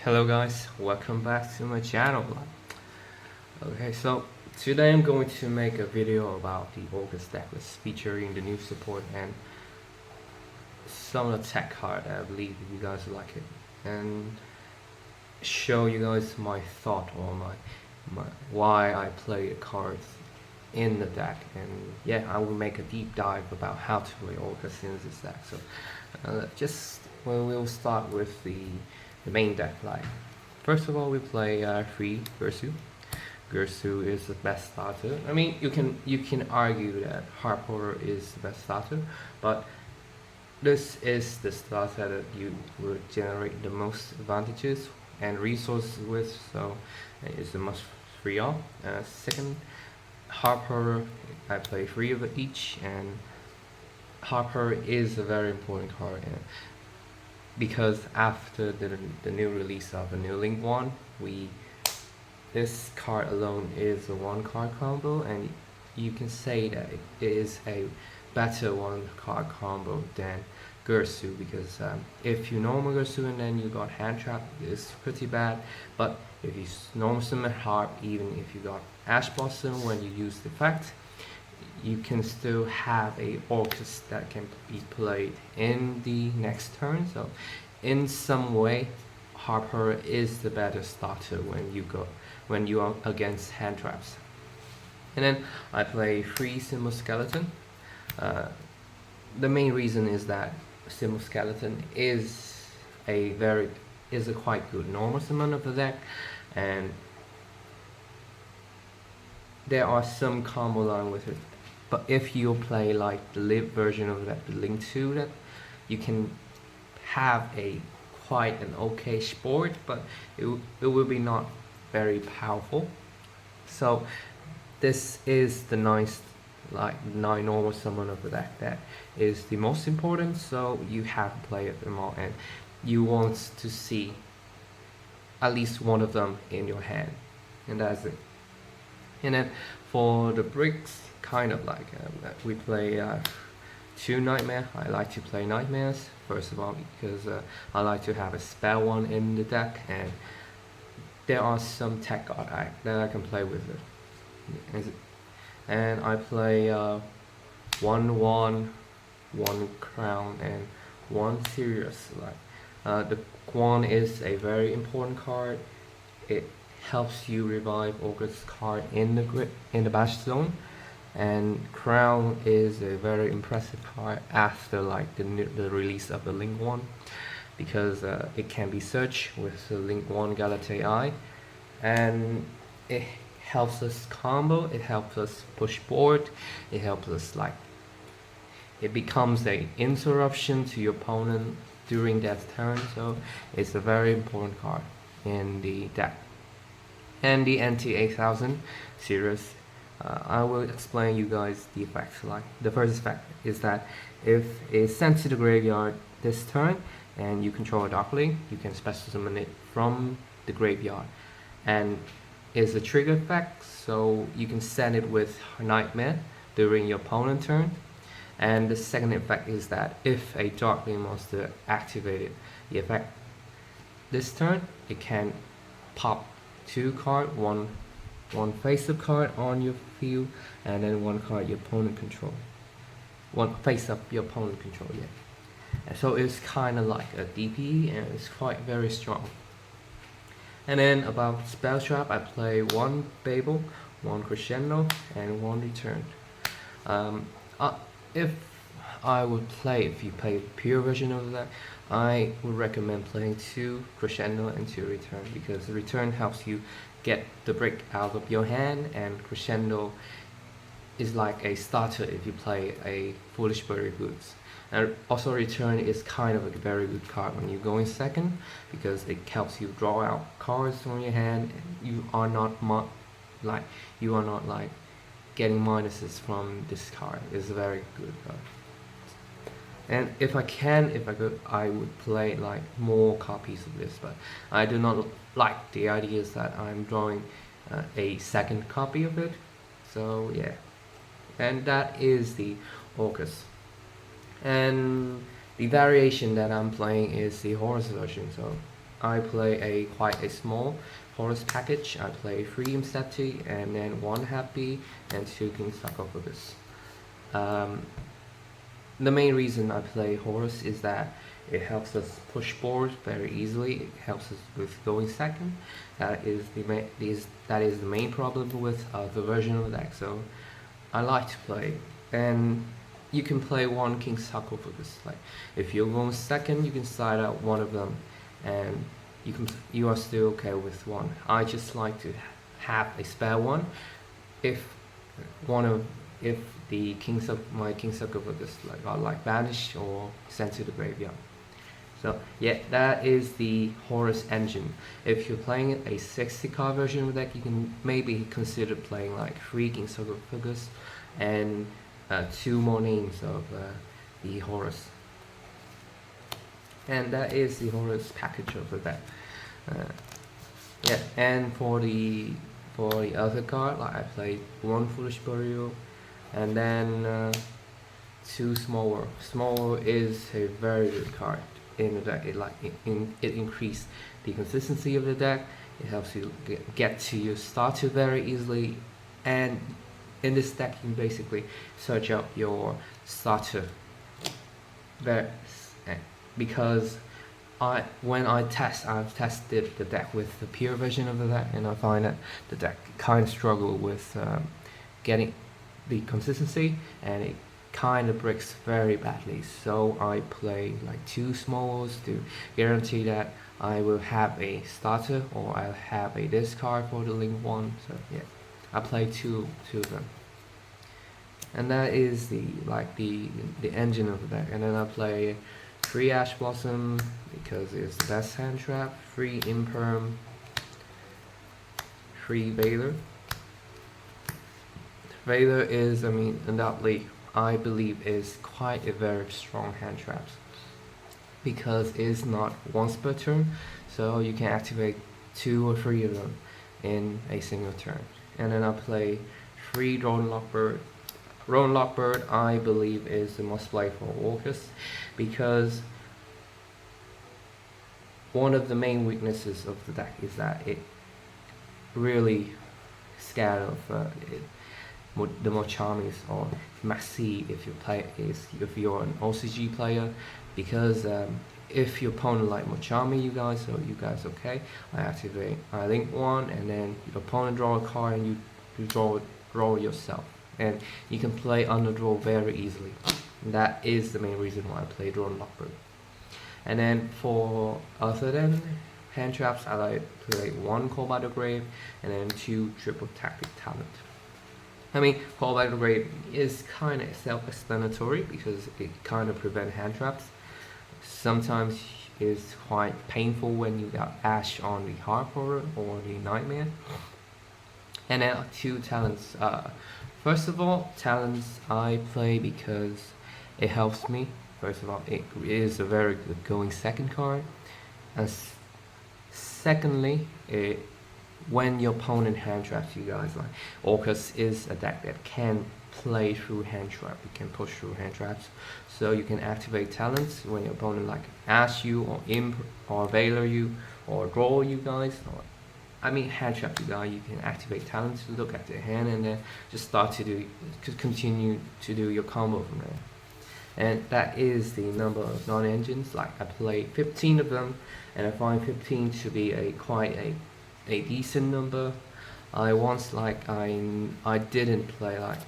Hello guys, welcome back to my channel. Okay, so today I'm going to make a video about the Orcust decklist featuring the new support and some of the tech card. I believe you guys will like it, and show you guys my thought on my why I play the cards in the deck. And yeah, I will make a deep dive about how to play Orcust in this deck. So we'll start with the main deck. Like, first of all, we play free Gersu. Gersu is the best starter. I mean, you can argue that Harper is the best starter, but this is the starter that you will generate the most advantages and resources with, so it's a must free all. Second, Harper, I play 3 of each, and Harper is a very important card, because after the new release of the new Link 1, this card alone is a 1-card combo, and you can say that it is a better 1-card combo than Gersu, because if you normal Gersu and then you got hand trap, it's pretty bad. But if you normal summon Harp, even if you got Ash Blossom when you use the effect, you can still have a Orcust that can be played in the next turn. So in some way, Harper is the better starter when you are against hand traps. And then I play 3 Symbol Skeleton. The main reason is that Symbol Skeleton is a quite good normal summon of the deck, and there are some combo line with it. But if you play like the live version of that, the Link 2, that you can have quite an okay sport, but it will be not very powerful. So this is the nice, like, 9 normal summon of the deck that is the most important. So you have to play them all, and you want to see at least one of them in your hand, and that's it. And then for the bricks, kind of like we play 2 Nightmare. I like to play Nightmares first of all because I like to have a spell one in the deck, and there are some tech card that I can play with it. And I play 1 Wand, 1 Crown, and 1 Sirius. Like, the Wand is a very important card. It helps you revive Orcust card in the bash zone, and Crown is a very impressive card after like the release of the Link 1, because it can be searched with the Link 1 Galate Eye, and it helps us combo, it helps us push board, it helps us, like, it becomes a interruption to your opponent during that turn. So it's a very important card in the deck. And the NT8000 series, I will explain you guys the effects. Like, the first effect is that if it's sent to the graveyard this turn and you control a Darkling, you can special summon it from the graveyard, and it's a trigger effect, so you can send it with Nightmare during your opponent's turn. And the second effect is that if a Darkling monster activated the effect this turn, it can pop 2 cards, one face-up card on your field, and then 1 card your opponent control. 1 face-up your opponent control, yeah. And so it's kind of like a DP, and it's quite very strong. And then about Spell Trap, I play 1 Babel, 1 Crescendo, and 1 Return. If you play pure version of that, I would recommend playing 2 Crescendo and 2 Return, because the Return helps you get the brick out of your hand, and Crescendo is like a starter if you play a Foolish Berry Boots. And also Return is kind of a very good card when you go in second, because it helps you draw out cards from your hand. You are not getting minuses from this card. It's a very good card. And if I could, I would play like more copies of this, but I do not like the ideas that I'm drawing a second copy of it. So yeah, and that is the Orcust. And the variation that I'm playing is the Horus version. So I play quite a small Horus package. I play 3 Imseti and then 1 Happy and 2 King Sarcophagus. The main reason I play Horus is that it helps us push forward very easily. It helps us with going second. That is the main problem with the version of the deck. So I like to play, and you can play 1 King Sarcophagus. Like if you're going second, you can side out one of them, and you are still okay with 1. I just like to have a spare one if the my King Sarcophagus are like banished or sent to the graveyard. So yeah, that is the Horus engine. If you're playing a 60 card version of the deck, you can maybe consider playing like 3 King Sarcophagus and 2 more names of the Horus. And that is the Horus package of the deck. Yeah, and for the other card, like I played 1 Foolish Burial, and then 2 Small World. Small World is a very good card in the deck. It increases the consistency of the deck. It helps you get to your starter very easily, and in this deck you can basically search out your starter because I've tested the deck with the pure version of the deck, and I find that the deck kind of struggle with getting the consistency, and it kind of breaks very badly. So I play like 2 smalls to guarantee that I will have a starter or I'll have a discard for the link 1. So yeah, I play two of them, and that is the engine of the deck. And then I play 3 Ash Blossom because it's the best hand trap, 3 Imperm, 3 Veiler. Veiler is, undoubtedly, I believe is quite a very strong hand trap because it's not once per turn, so you can activate 2 or 3 of them in a single turn. And then I play 3 Drone Lockbird. Drone Lockbird, I believe, is the must play for Orcust because one of the main weaknesses of the deck is that it really scared of the Mochamis or Maxi if you're an OCG player, because if your opponent like Mochami, you guys okay, I link 1, and then your opponent draw a card and you draw yourself, and you can play underdraw very easily. And that is the main reason why I play Drone Lockbird. And then for other than hand traps, I like to play 1 Call by the Grave and then 2 Triple Tactic Talent. Call by the Grave is kind of self-explanatory because it kind of prevents hand traps. Sometimes it's quite painful when you got Ash on the Heart Horror or the Nightmare. And then 2 talents. First of all, talents I play because it helps me. First of all, it is a very good going second card. And secondly, when your opponent hand traps you guys, like Orcust is a deck that can play through hand trap. You can push through hand traps, so you can activate talents when your opponent like Ash you or Imp or Veiler you or draw you guys, or hand trap you guys. You can activate talents to look at their hand and then just start to continue to do your combo from there. And that is the number of non-engines. Like I play 15 of them, and I find 15 to be quite a decent number. I didn't play like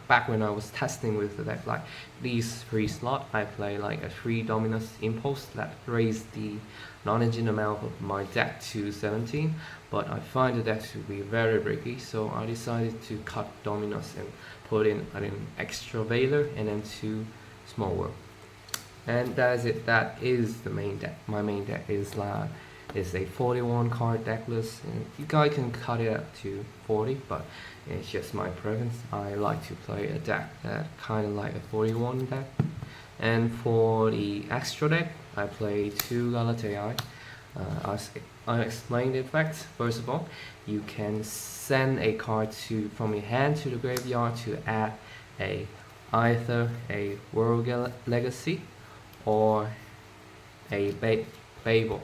back when I was testing with the deck, like these 3 slots, I play like a 3 Dominus Impulse that raised the non-engine amount of my deck to 17, but I find the deck to be very bricky, so I decided to cut Dominus and put in an extra Veiler and then 2 Small World. And that is it. That is the main deck. My main deck is a 41 card deck list, and you guys can cut it up to 40, but it's just my preference. I like to play a deck that kind of like a 41 deck. And for the extra deck, I play 2 Galatea. I explain the effects. First of all, you can send a card from your hand to the graveyard to add either a World Legacy or a Babel.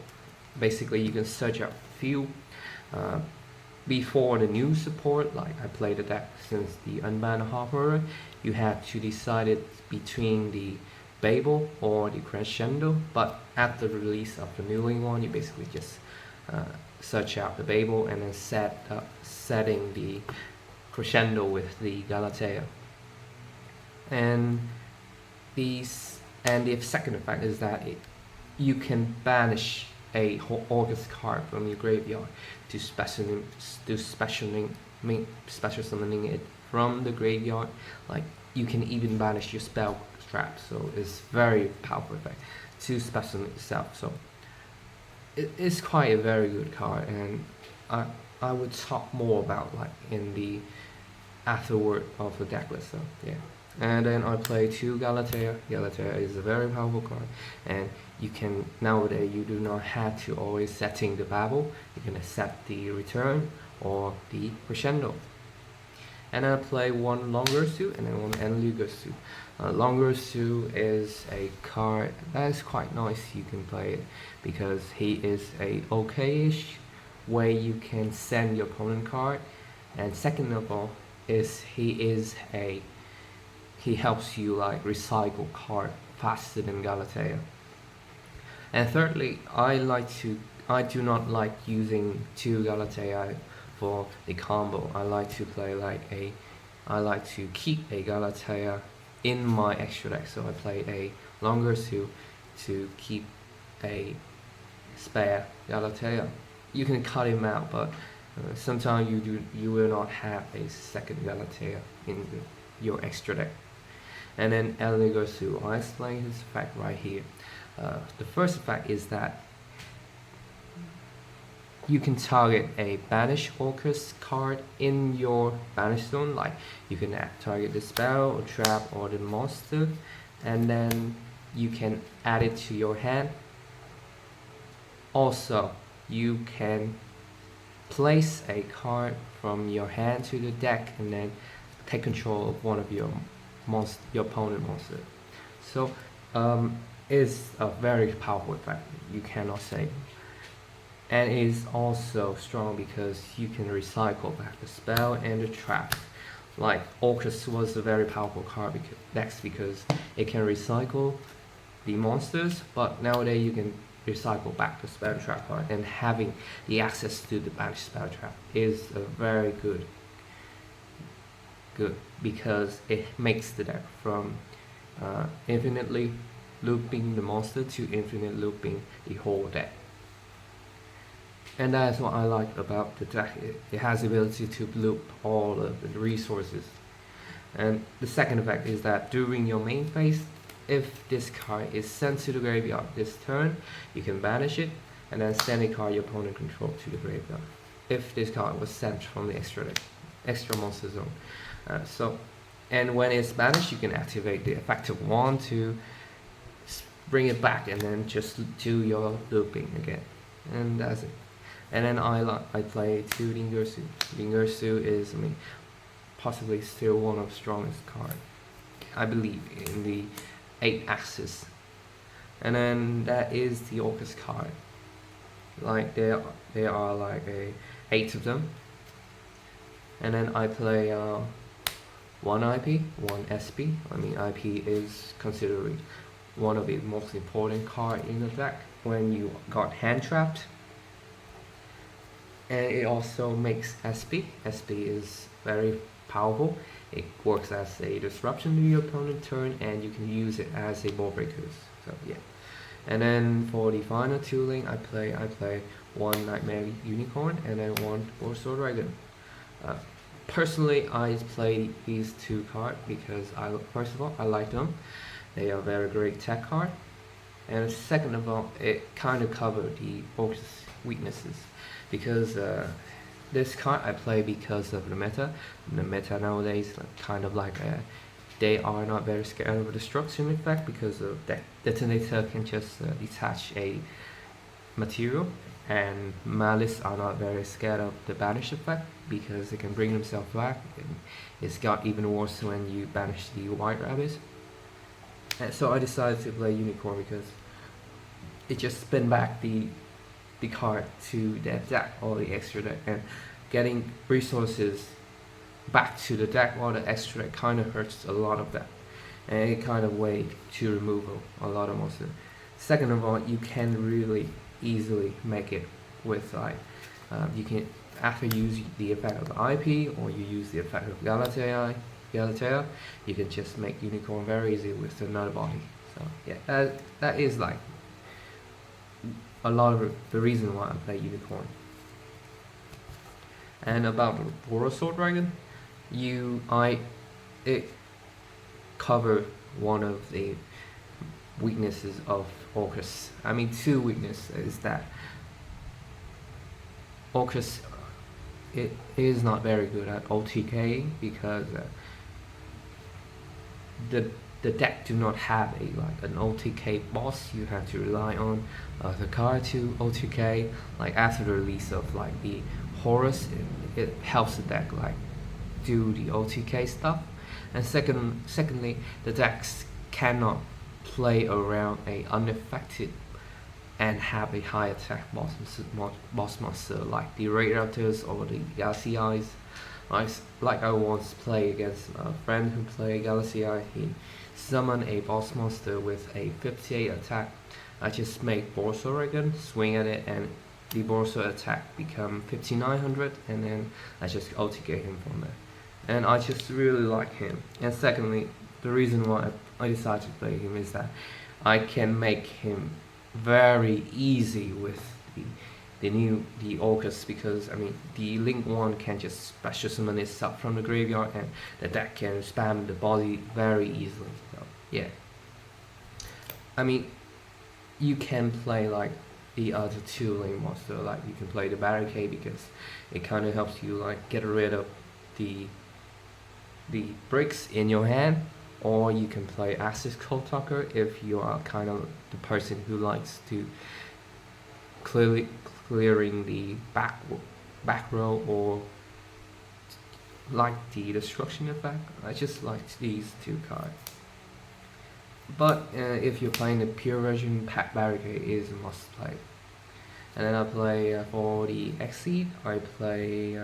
Basically, you can search out few. Before the new support, like I played the deck since the unbanned Horror, you had to decide it between the Babel or the Crescendo, but at the release of the newly one, you basically just search out the Babel and then setting the Crescendo with the Galatea. And the second effect is that you can banish a Orcust card from your graveyard to special summoning it from the graveyard. Like you can even banish your spell trap, so it's very powerful effect to special itself. So it's quite a very good card, and I would talk more about like in the afterward of the deck list. So yeah. And then I play 2 Galatea. Galatea is a very powerful card, and you can nowadays you do not have to always setting the Babel. You can set the Return or the Crescendo. And I play 1 Longursu and then 1 Enlugursu. Longursu is a card that is quite nice. You can play it because he is a okay-ish way you can send your opponent card, and second of all is he helps you like recycle card faster than Galatea. And thirdly, I do not like using 2 Galatea for the combo. I like to keep a Galatea in my extra deck. So I play a Longursu to keep a spare Galatea. You can cut him out, but sometimes you will not have a second Galatea in your extra deck. And then Enlugursu, I'll explain his effect right here. The first effect is that you can target a Banish Orcust card in your Banish zone. Like you can target the spell or trap or the monster, and then you can add it to your hand. Also, you can place a card from your hand to the deck and then take control of one of your opponent monster. So it's a very powerful effect, you cannot say. And it is also strong because you can recycle back the spell and the trap. Like Orcust was a very powerful card because it can recycle the monsters, but nowadays you can recycle back the spell trap card, and having the access to the banished spell trap is a very good because it makes the deck from infinitely looping the monster to infinite looping the whole deck. And that's what I like about the deck. It has the ability to loop all of the resources. And the second effect is that during your main phase, if this card is sent to the graveyard this turn, you can banish it and then send a card your opponent controls to the graveyard. If this card was sent from the extra monster zone. And when it's banished, you can activate the effective wand to bring it back and then just do your looping again. And that's it. And then I play 2 Lingursu. Lingursu is, possibly still one of the strongest cards, I believe, in the 8-axis. And then that is the Orcust card. Like there are like 8 of them. And then I play 1 IP, 1 SP. IP is considered one of the most important cards in the deck when you got hand trapped. And it also makes SP. SP is very powerful. It works as a disruption to your opponent's turn, and you can use it as a ball breakers. So yeah. And then for the final 2 link, I play 1 Nightmare Unicorn and then 1 Horus Dragon. Personally, I play these 2 cards because first of all, I like them. They are very great tech card. And second of all, it kind of covers the Orcust weaknesses. Because this card I play because of the meta. The meta nowadays they are not very scared of the destruction effect because of that detonator can just detach a material, and Malice are not very scared of the banish effect because they can bring themselves back. And it's got even worse when you banish the white rabbits. And so I decided to play Unicorn because it just spin back the card to the deck or the extra deck, and getting resources back to the deck or the extra deck kind of hurts a lot of that, and it kind of way to remove a lot of monsters. Second of all, you can really easily make it with like you can, after you use the effect of IP or you use the effect of Galatea, you can just make Unicorn very easy with another body. So yeah, that is like a lot of the reason why I play Unicorn. And about the Horus Dragon, it covered one of the weaknesses of Orcust. I mean, two weaknesses is that Orcust, it is not very good at OTK because the deck do not have an OTK boss. You have to rely on the card to OTK. Like after the release of like the Horus, it helps the deck like do the OTK stuff. And secondly, the decks cannot play around a unaffected and have a high attack boss monster like the Raid Raptors or the Galaxy Eyes. Like I once played against a friend who played Galaxy Eye. He summoned a boss monster with a 58 attack. I just make Horus Orcust, swing at it, and the Horus attack become 5900, and then I just OTK him from there. And I just really like him. And secondly, the reason why I decided to play him is that I can make him very easy with the Orcust, because I mean the Link 1 can just special summon itself from the graveyard, and the deck can spam the body very easily. So yeah, I mean you can play like the other two Link monster, like you can play the Barricade because it kind of helps you like get rid of the bricks in your hand, or you can play Axis Cold Talker if you are kind of the person who likes to clearing the back row, or like the destruction effect. I just like these two cards. But if you're playing the pure version, Barricade is a must play. And then I play for the Exceed, I play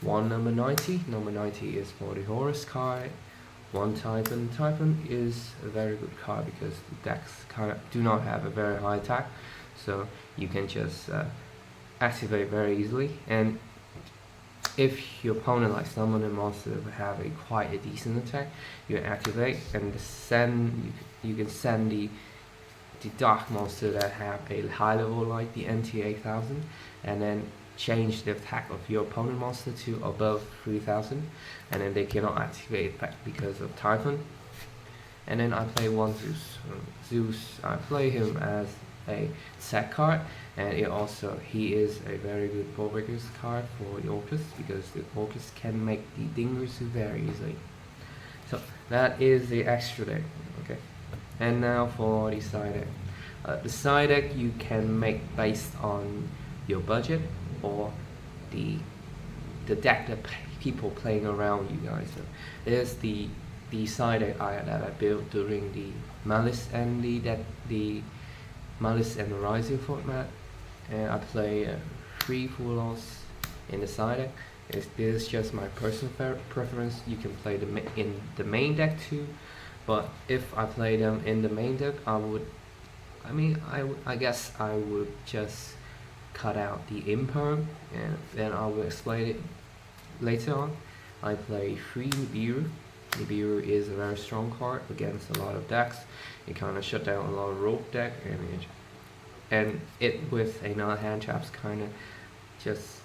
one number 90. Number 90 is for the Horus card. One Typhon. Typhon is a very good card because the decks kind of do not have a very high attack, so you can just activate very easily. And if your opponent like summon a monster that have a quite a decent attack, you activate and you can send the dark monster that have a high level like the NT 8000, and then change the attack of your opponent monster to above 3000, and then they cannot activate effect because of Typhon. And then I play one Zeus. Zeus, I play him as a set card, and he is a very good ball breakers card for the Orcust, because the Orcust can make the dingers very easily. So that is the extra deck. Okay, and now for the side deck. The side deck you can make based on your budget or the deck that people playing around you guys. So there's the side deck that I built during the Malice and the Malice and the Rising format, and I play 3 full-ons in the side deck. This is just my personal preference. You can play them in the main deck too, but if I play them in the main deck, I guess I would just cut out the imperm, and then I will explain it later on. I play 3 Nibiru. Nibiru is a very strong card against a lot of decks. It kind of shut down a lot of rogue deck, and it with another hand traps kind of just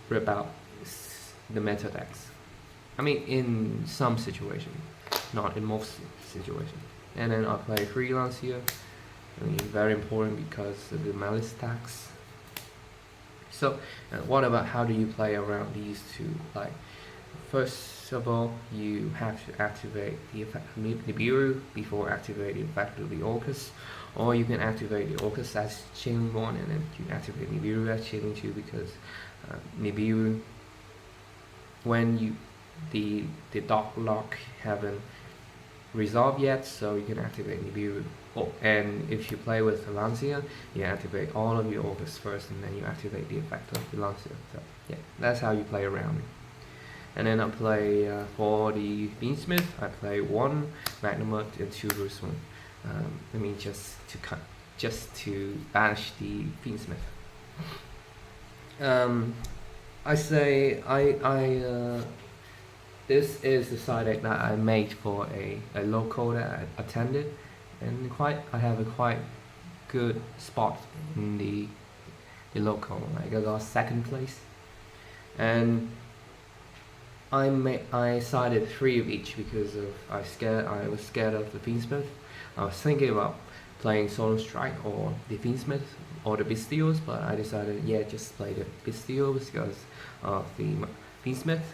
rip out the meta decks. I mean, in some situations, not in most situations. And then I play Freelance here. I mean, very important because of the Malice tax. So, what about how do you play around these two? Like, first of all, you have to activate the effect of Nibiru before activating the effect of the Orcust, or you can activate the Orcust as chaining 1, and then you activate Nibiru as chaining 2, because Nibiru, when the Dark Lock haven't resolved yet, so you can activate Nibiru and if you play with Lancia, you activate all of your Orcust first, and then you activate the effect of the Lancia. So yeah, that's how you play around it. And then I play for the Beansmith. I play 1 Magnamut and 2 Rusman. I mean, just to banish the Beansmith. I say this is the side deck that I made for a local that I attended, and I have a quite good spot in the local. Like I got 2nd place, and I sided 3 of each because I was scared of the Beansmith. I was thinking about playing Solemn Strike or the Beansmith or the Bestials, but I decided just play the Bestials because of the Beansmith,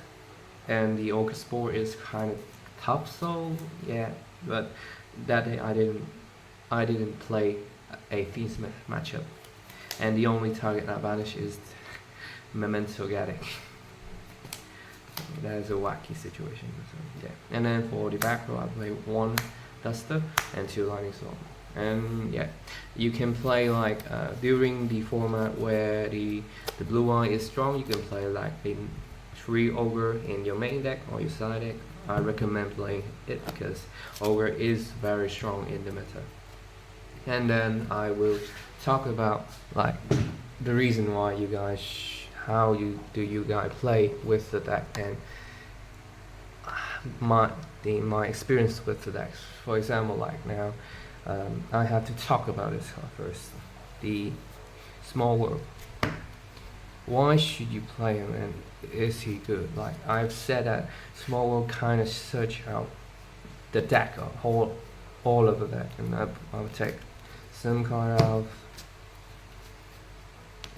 and the Orcust Sport is kind of tough. So yeah, but that day I didn't play a Beansmith matchup, and the only target I banished is Memento Gaddick. That is a wacky situation. So, yeah. And then for the back row, I play 1 Duster and 2 Lightning Storm. And yeah, you can play like during the format where the blue eye is strong, you can play like a 3 Ogre in your main deck or your side deck. I recommend playing it because Ogre is very strong in the meta. And then I will talk about like the reason why you guys how you guys play with the deck, and my experience with the decks. For example, like now, I have to talk about this first. The Small World. Why should you play him, and is he good? Like I've said that Small World kind of search out the deck, all of the deck, and I'll take some card out.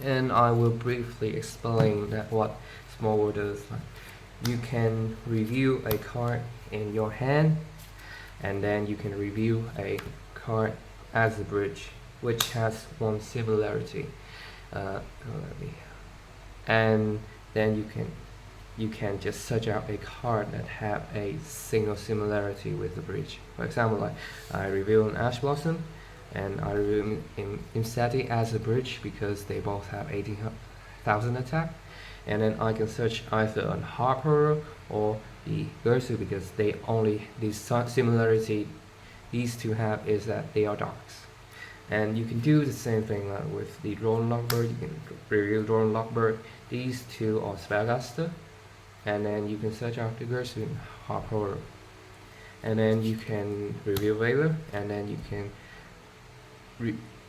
And I will briefly explain that what Small World does. Like, you can review a card in your hand, and then you can review a card as a bridge, which has 1 similarity. And then you can just search out a card that have a single similarity with the bridge. For example, like I review an Ash Blossom, and I review Imseti as a bridge because they both have 18,000 attack, and then I can search either on Harper or the Gersu because they only similarity these two have is that they are darks. And you can do the same thing with the Drone Lockbird. You can review Drone Lockbird. These 2 are Spellcaster, and then you can search out the Gersu and Harper, and then you can review Veiler, and then you can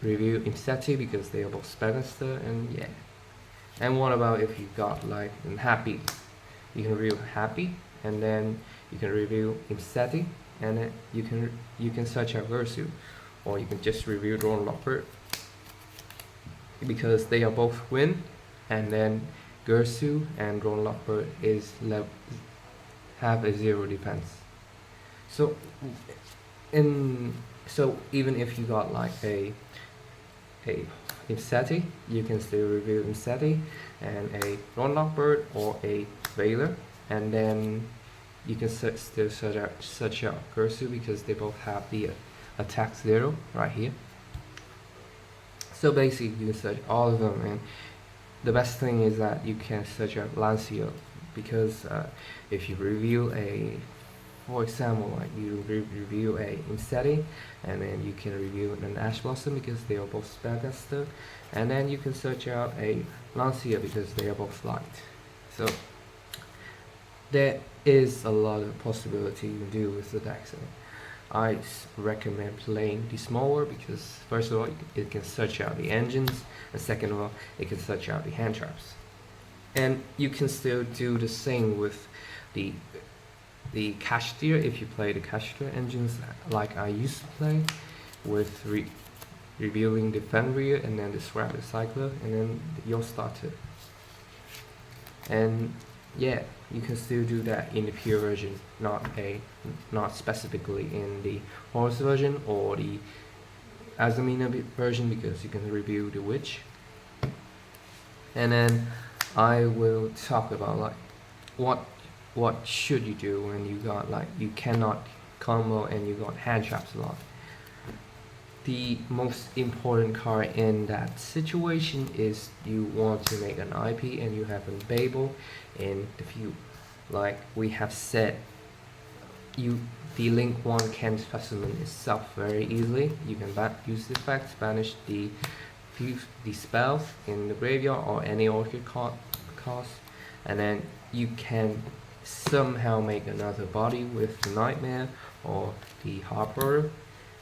review Imseti because they are both Spellcaster, and yeah. And what about if you got like Happy? You can review Happy, and then you can review Imseti, and then you can search out Gersu, or you can just review Drone Lockbird because they are both win, and then Gersu and Drone Lockbird have a 0 defense. So even if you got like a Imseti, you can still review Imseti and a Drone Lockbird or a Veiler, and then you can still search out Gersu because they both have the attack 0 right here. So basically you can search all of them, and the best thing is that you can search out Lancia because if you review for example, like you review a Imseti, and then you can review an Ash Blossom because they are both Spellcaster, and then you can search out a Lancia because they are both light. So there is a lot of possibility you can do with the deck. So I recommend playing the Small World because first of all it can search out the engines, and second of all it can search out the hand traps. And you can still do the same with the Cashier if you play the Cashier engines like I used to play with reviewing the Fenrir and then the Scrap Recycler and then your starter. And yeah, you can still do that in the pure version, not specifically in the Horus version or the Azamina version because you can review the Witch. And then I will talk about like what should you do when you got like you cannot combo and you got hand traps a lot. the most important card in that situation is you want to make an IP and you have a Babel in the view. Like we have said, the link 1 can specimen itself very easily. You can use the effect, banish the spells in the graveyard or any orchid cost, and then you can somehow make another body with the Nightmare or the Harper,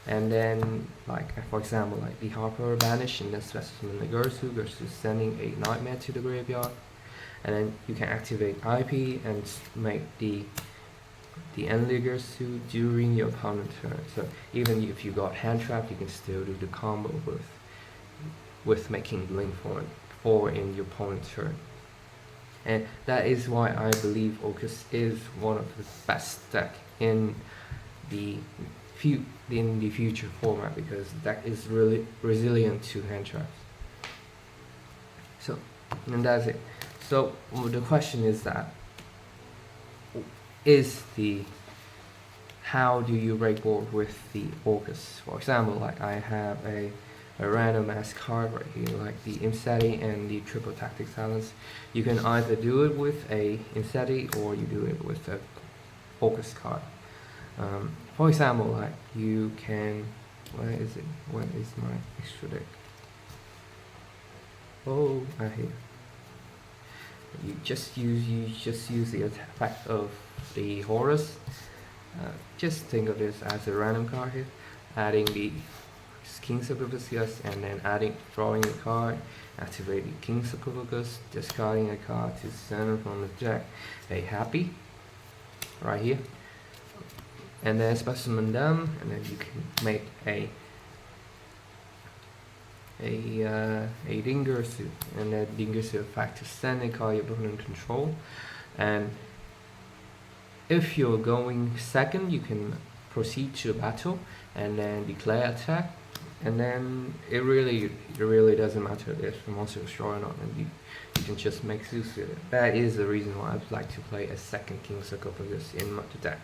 and then like for example like the Harper banish and then specimen the Gersu sending a Nightmare to the graveyard, and then you can activate IP and make the Endly Gersu during your opponent's turn. So even if you got hand trapped, you can still do the combo with making link 4 in your opponent's turn. And that is why I believe Orcust is one of the best deck in the future format, because the deck is really resilient to hand traps. So, and that's it. So the question is that how do you break board with the Orcust? For example, like I have a random ass card right here, like the Imseti and the Triple Tactic Silence. You can either do it with a Imseti or you do it with a Orcust card. For example, like you can, where is it? Where is my extra deck? Oh, right here. You just use the effect of the Horus. Just think of this as a random card here, adding the King Sarcophagus and then drawing a card, activating King Sarcophagus, discarding a card to send from the deck a Happy right here, and then specimen them, and then you can make a Dingersu, and that Dingersu effect to send a card your opponent control. And if you're going second, you can proceed to battle and then declare attack, and then it really doesn't matter if the monster is strong or not, and you can just make Zeus with it. That is the reason why I like to play a second King Sarcophagus in my deck.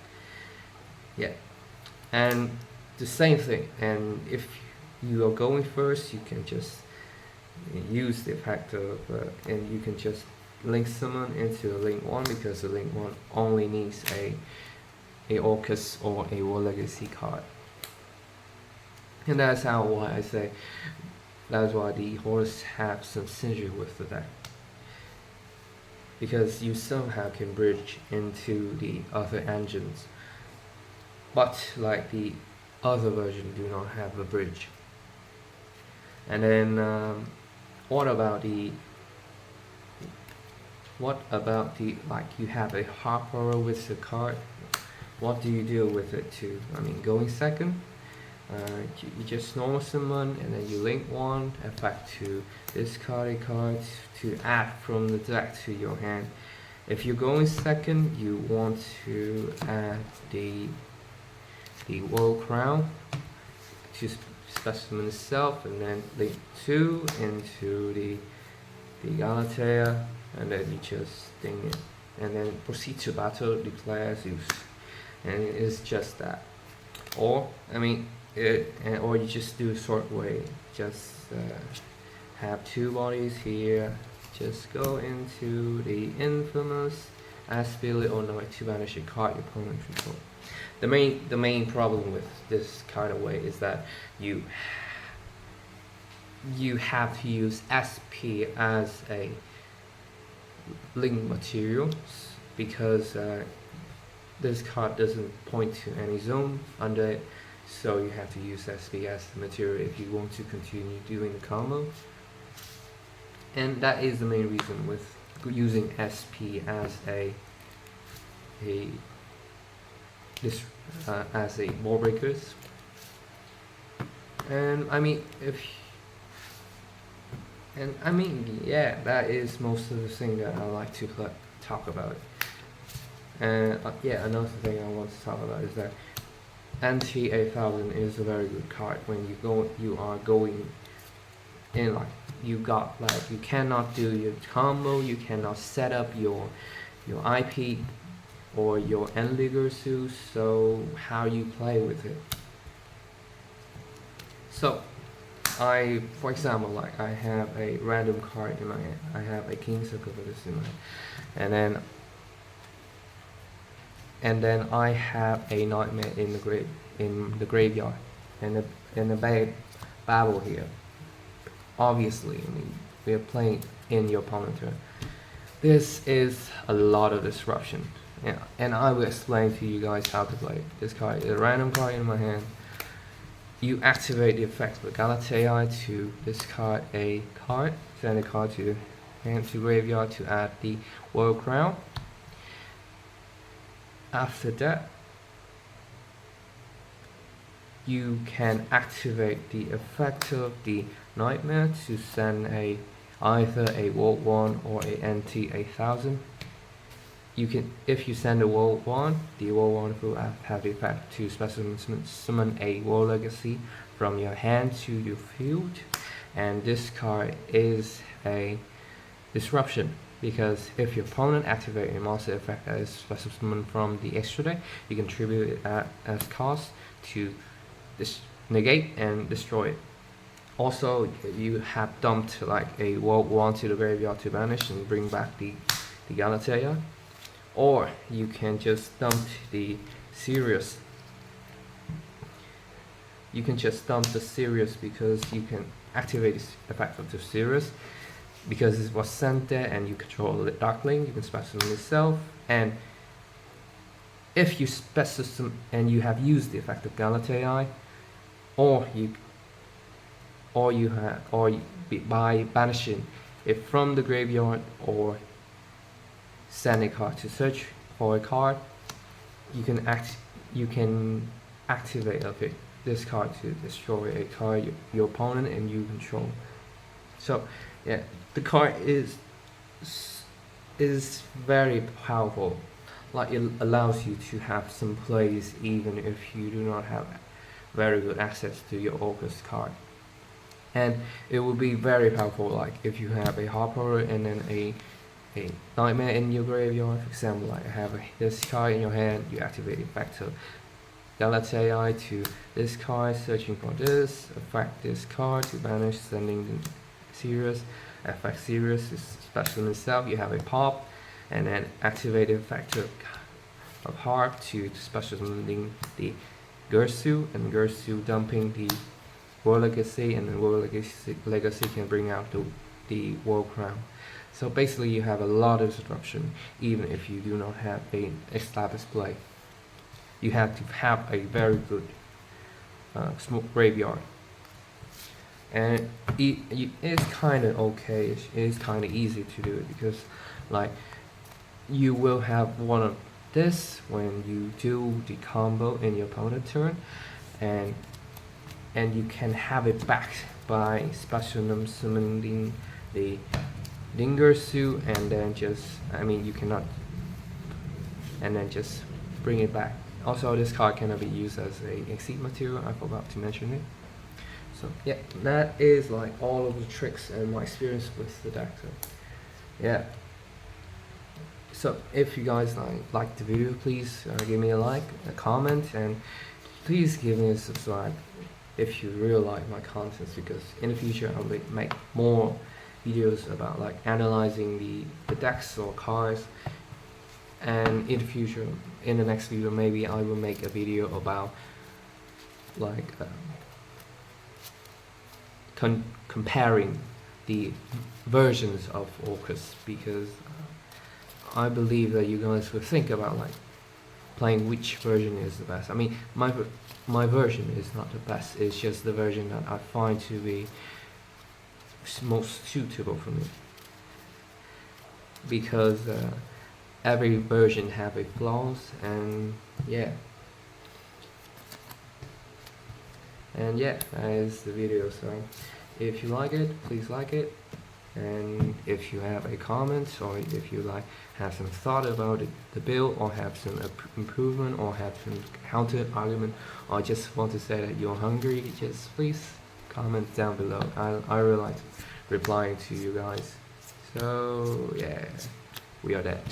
Yeah, and the same thing. And if you are going first, you can just use the effect of and you can just link someone into a link 1, because the link 1 only needs a Orcust or a War Legacy card. And that's why I say that's why the Horus have some synergy with the deck, because you somehow can bridge into the other engines, but like the other version do not have a bridge. And then what about the like you have a Harper with the card, what do you do with it too? I mean, going second, you just normal summon and then you link 1 effect to discard a card to add from the deck to your hand. If you're going second, you want to add the World Crown to specimen itself, and then link 2 into the Galatea, and then you just ding it, and then proceed to battle, declare Zeus, and it's just that. Or I mean, or you just do a short way, just have 2 bodies here, just go into the infamous Aspilate or Knight to banish a card your opponent control. The main problem with this kind of way is that you have to use SP as a link material, because this card doesn't point to any zone under it, so you have to use SP as the material if you want to continue doing the combo. And that is the main reason with using SP as as a wall breakers. And I mean, yeah, that is most of the thing that I like to talk about. And yeah, another thing I want to talk about is that NT8000 is a very good card when you are going in, like you cannot do your combo, you cannot set up your IP or your Endly Gersu, so how you play with it. So for example, like I have a random card in my hand. I have a king circumference in my hand, and then I have a nightmare in the graveyard, and a bad babble here. Obviously, I mean, we are playing in your opponent's turn. This is a lot of disruption. Yeah, and I will explain to you guys how to play this card. A random card in my hand. You activate the effect of Galatea to discard a card, send a card to hand to graveyard to add the World Crown. After that, you can activate the effect of the Nightmare to send either a World 1 or a NT 8000. You can, if you send a World 1, the World 1 will have the effect to special summon a World Legacy from your hand to your field, and this card is a disruption, because if your opponent activates a monster effect that is special summoned from the extra deck, you can tribute it as cost to negate and destroy it. Also, you have dumped like a World 1 to the graveyard to banish and bring back the Galatea. Or you can just dump the Sirius. You can just dump the Sirius because you can activate this effect of the Sirius because it was sent there and you control the Darkling. You can special summon itself, and if you special summon and you have used the effect of Galatea, or by banishing it from the graveyard or send a card to search for a card, you can activate this card to destroy a card your opponent and you control. So yeah, the card is very powerful. Like, it allows you to have some plays even if you do not have very good access to your Orcust card, and it will be very powerful. Like if you have a Harper and then a Nightmare in your graveyard, for example, like I have this card in your hand, you activate the effect of Galatea to this card, searching for this, affect this card to banish, sending the Sirius, affect Sirius is special in itself, you have a pop, and then activate the effect of Harp to special summoning the Gersu, and Gersu dumping the World Legacy, and the World Legacy can bring out the World Crown. So basically you have a lot of disruption even if you do not have an established play. You have to have a very good smoke graveyard, and it's kind of okay. It's kind of easy to do it because like you will have one of this when you do the combo in your opponent's turn, and you can have it back by special summoning the Dingersu, and then you cannot, and then just bring it back. Also, this card cannot be used as a exceed material. I forgot to mention it. So yeah, that is like all of the tricks and my experience with the deck. So yeah. So if you guys like the video, please give me a like, a comment, and please give me a subscribe if you really like my contents, because in the future I will make more videos about like analyzing the decks or cards, and in the future, in the next video, maybe I will make a video about like comparing the versions of Orcust, because I believe that you guys will think about like playing which version is the best. I mean, my version is not the best, it's just the version that I find to be most suitable for me, because every version have a flaws, and yeah, that is the video. So if you like it, please like it, and if you have a comment, or if you have some thought about the build, or have some improvement, or have some counter argument, or just want to say that you're hungry, just please comment down below. I really like replying to you guys. So yeah, we are dead.